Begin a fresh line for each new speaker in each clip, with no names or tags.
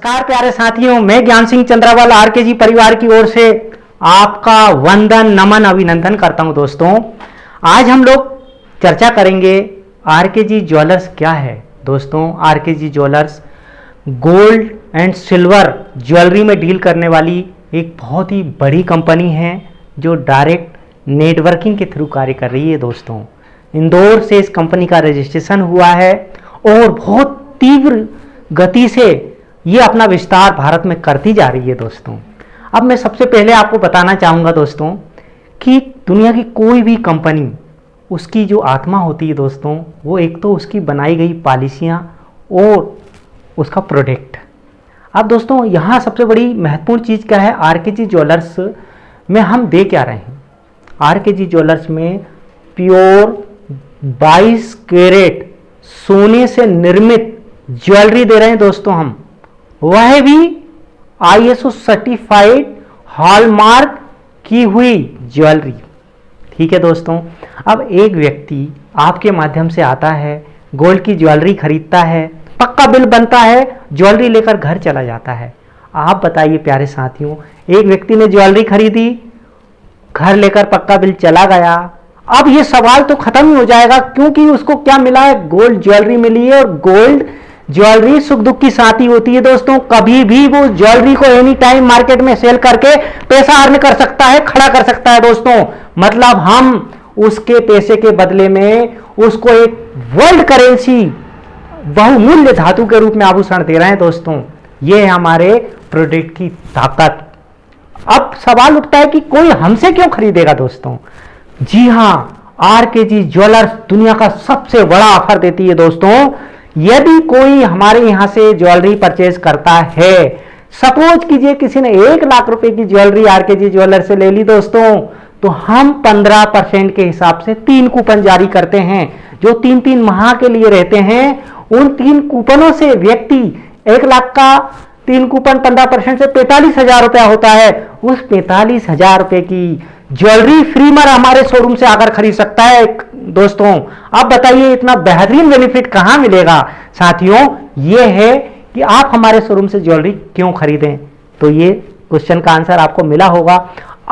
नमस्कार प्यारे साथियों, मैं ज्ञान सिंह चंद्रावाल आरकेजी परिवार की ओर से आपका वंदन नमन अभिनंदन करता हूं। दोस्तों, आज हम लोग चर्चा करेंगे आरकेजी ज्वेलर्स क्या है। दोस्तों, RKG jewellers gold and silver jewellery में डील करने वाली एक बहुत ही बड़ी कंपनी है जो डायरेक्ट नेटवर्किंग के थ्रू कार्य कर रही है। दोस्तों, इंदौर से इस कंपनी का रजिस्ट्रेशन हुआ है और बहुत तीव्र गति से ये अपना विस्तार भारत में करती जा रही है। दोस्तों, अब मैं सबसे पहले आपको बताना चाहूँगा दोस्तों कि दुनिया की कोई भी कंपनी, उसकी जो आत्मा होती है दोस्तों, वो एक तो उसकी बनाई गई पॉलिसियाँ और उसका प्रोडक्ट। अब दोस्तों, यहाँ सबसे बड़ी महत्वपूर्ण चीज़ क्या है, आरकेजी ज्वेलर्स में हम दे क्या रहे हैं। आरकेजी ज्वेलर्स में प्योर 22 कैरेट सोने से निर्मित ज्वेलरी दे रहे हैं दोस्तों हम, वह भी ISO सर्टिफाइड हॉलमार्क की हुई ज्वेलरी। ठीक है दोस्तों, अब एक व्यक्ति आपके माध्यम से आता है, गोल्ड की ज्वेलरी खरीदता है, पक्का बिल बनता है, ज्वेलरी लेकर घर चला जाता है। आप बताइए प्यारे साथियों, एक व्यक्ति ने ज्वेलरी खरीदी, घर लेकर पक्का बिल चला गया, अब ये सवाल तो खत्म ही हो जाएगा क्योंकि उसको क्या मिला है, गोल्ड ज्वेलरी मिली है। और गोल्ड ज्वेलरी सुख दुख की साथी होती है दोस्तों, कभी भी वो ज्वेलरी को एनी टाइम मार्केट में सेल करके पैसा अर्न कर सकता है, खड़ा कर सकता है। दोस्तों, मतलब हम उसके पैसे के बदले में उसको एक वर्ल्ड करेंसी, बहुमूल्य धातु के रूप में आभूषण दे रहे हैं। दोस्तों, ये है हमारे प्रोडक्ट की ताकत। अब सवाल उठता है कि कोई हमसे क्यों खरीदेगा। दोस्तों, जी हां, आरकेजी ज्वेलर्स दुनिया का सबसे बड़ा ऑफर देती है। दोस्तों, यदि कोई हमारे यहां से ज्वेलरी परचेज करता है, सपोज कीजिए किसी ने 1 लाख रुपए की ज्वेलरी आरकेजी ज्वेलर से ले ली दोस्तों, तो हम 15% के हिसाब से 3 कूपन जारी करते हैं जो 3-3 माह के लिए रहते हैं। उन 3 कूपनों से व्यक्ति 1 लाख का 3 कूपन 15% से 45,000 रुपया होता है। उस 45,000 रुपए की ज्वेलरी फ्री में हमारे शोरूम से आकर खरीद सकता है। दोस्तों, अब बताइए इतना बेहतरीन बेनिफिट कहां मिलेगा। साथियों, यह है कि आप हमारे शोरूम से ज्वेलरी क्यों खरीदें, तो ये क्वेश्चन का आंसर आपको मिला होगा।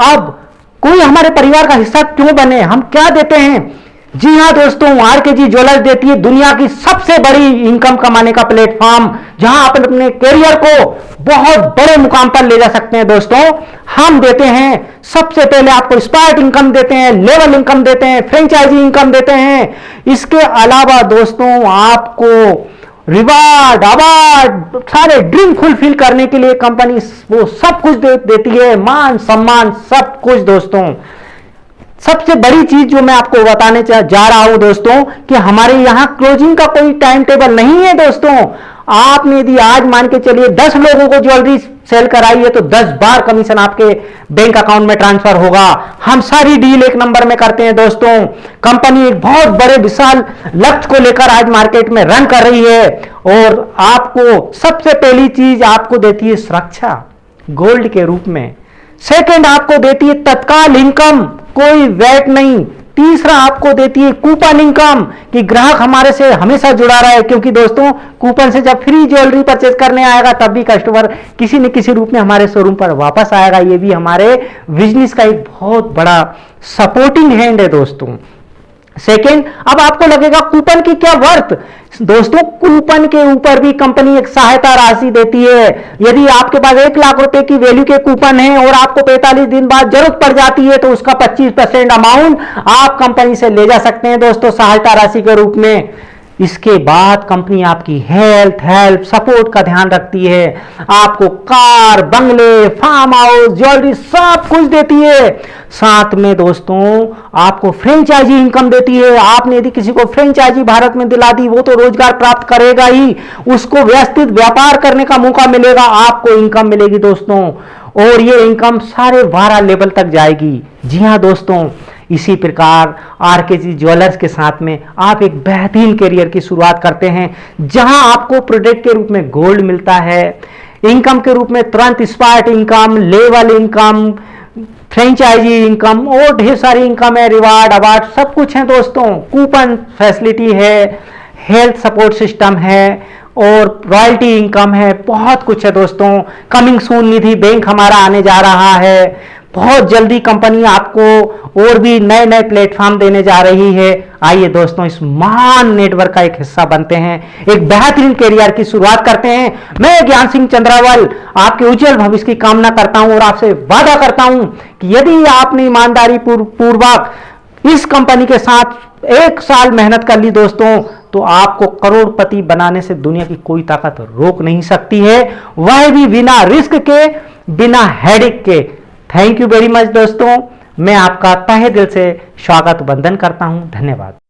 अब कोई हमारे परिवार का हिस्सा क्यों बने, हम क्या देते हैं। जी हां दोस्तों, आरकेजी ज्वेलर्स देती है दुनिया की सबसे बड़ी इनकम कमाने का प्लेटफॉर्म, जहां आप अपने कैरियर को बहुत बड़े मुकाम पर ले जा सकते हैं। दोस्तों, हम देते हैं, सबसे पहले आपको स्पार्ट इनकम देते हैं, लेवल इनकम देते हैं, फ्रेंचाइजी इनकम देते हैं। इसके अलावा दोस्तों, आपको रिवार्ड, अवार्ड, सारे ड्रीम फुलफिल करने के लिए कंपनी वो सब कुछ देती है, मान सम्मान सब कुछ। दोस्तों, सबसे बड़ी चीज जो मैं आपको बताने जा रहा हूं दोस्तों, कि हमारे यहां क्लोजिंग का कोई टाइम टेबल नहीं है। दोस्तों, आपने यदि आज मान के चलिए 10 लोगों को ज्वेलरी सेल कराई है तो 10 बार कमीशन आपके बैंक अकाउंट में ट्रांसफर होगा। हम सारी डील एक नंबर में करते हैं। दोस्तों, कंपनी एक बहुत बड़े विशाल लक्ष्य को लेकर आज मार्केट में रन कर रही है और आपको सबसे पहली चीज आपको देती है सुरक्षा गोल्ड के रूप में। सेकंड, आपको देती है तत्काल इनकम, कोई वैट नहीं। तीसरा, आपको देती है कूपन इनकम कि ग्राहक हमारे से हमेशा जुड़ा रहा है, क्योंकि दोस्तों कूपन से जब फ्री ज्वेलरी परचेज करने आएगा तब भी कस्टमर किसी न किसी रूप में हमारे शोरूम पर वापस आएगा। ये भी हमारे बिजनेस का एक बहुत बड़ा सपोर्टिंग हैंड है। दोस्तों, सेकेंड, अब आपको लगेगा कूपन की क्या वर्थ। दोस्तों, कूपन के ऊपर भी कंपनी एक सहायता राशि देती है। यदि आपके पास 1 लाख रुपए की वैल्यू के कूपन है और आपको 45 दिन बाद जरूरत पड़ जाती है तो उसका 25% अमाउंट आप कंपनी से ले जा सकते हैं दोस्तों, सहायता राशि के रूप में। इसके बाद कंपनी आपकी हेल्थ सपोर्ट का ध्यान रखती है, आपको कार, बंगले, फार्म हाउस, ज्वेलरी सब कुछ देती है। साथ में दोस्तों, आपको फ्रेंचाइजी इनकम देती है। आपने यदि किसी को फ्रेंचाइजी भारत में दिला दी, वो तो रोजगार प्राप्त करेगा ही, उसको व्यवस्थित व्यापार करने का मौका मिलेगा, आपको इनकम मिलेगी दोस्तों, और ये इनकम सारे 12 लेवल तक जाएगी। जी हां दोस्तों, इसी प्रकार आरकेजी ज्वेलर्स के साथ में आप एक बेहतरीन करियर की शुरुआत करते हैं, जहां आपको प्रोडक्ट के रूप में गोल्ड मिलता है, इनकम के रूप में तुरंत spot income, level income, franchise income और ढेर सारी इनकम है, रिवार्ड, अवार्ड सब कुछ है दोस्तों। कूपन फैसिलिटी है, हेल्थ सपोर्ट सिस्टम है और रॉयल्टी इनकम है, बहुत कुछ है दोस्तों। कमिंग सून निधि बैंक हमारा आने जा रहा है, बहुत जल्दी कंपनी आपको और भी नए नए प्लेटफॉर्म देने जा रही है। आइए दोस्तों, इस महान नेटवर्क का एक हिस्सा बनते हैं, एक बेहतरीन करियर की शुरुआत करते हैं। मैं ज्ञान सिंह चंद्रावल आपके उज्जवल भविष्य की कामना करता हूं और आपसे वादा करता हूं कि यदि आपने ईमानदारी पूर्वक इस कंपनी के साथ 1 साल मेहनत कर ली दोस्तों, तो आपको करोड़पति बनाने से दुनिया की कोई ताकत रोक नहीं सकती है, वह भी बिना रिस्क के, बिना हेडेक के। थैंक यू वेरी मच दोस्तों, मैं आपका तहे दिल से स्वागत वंदन करता हूं। धन्यवाद।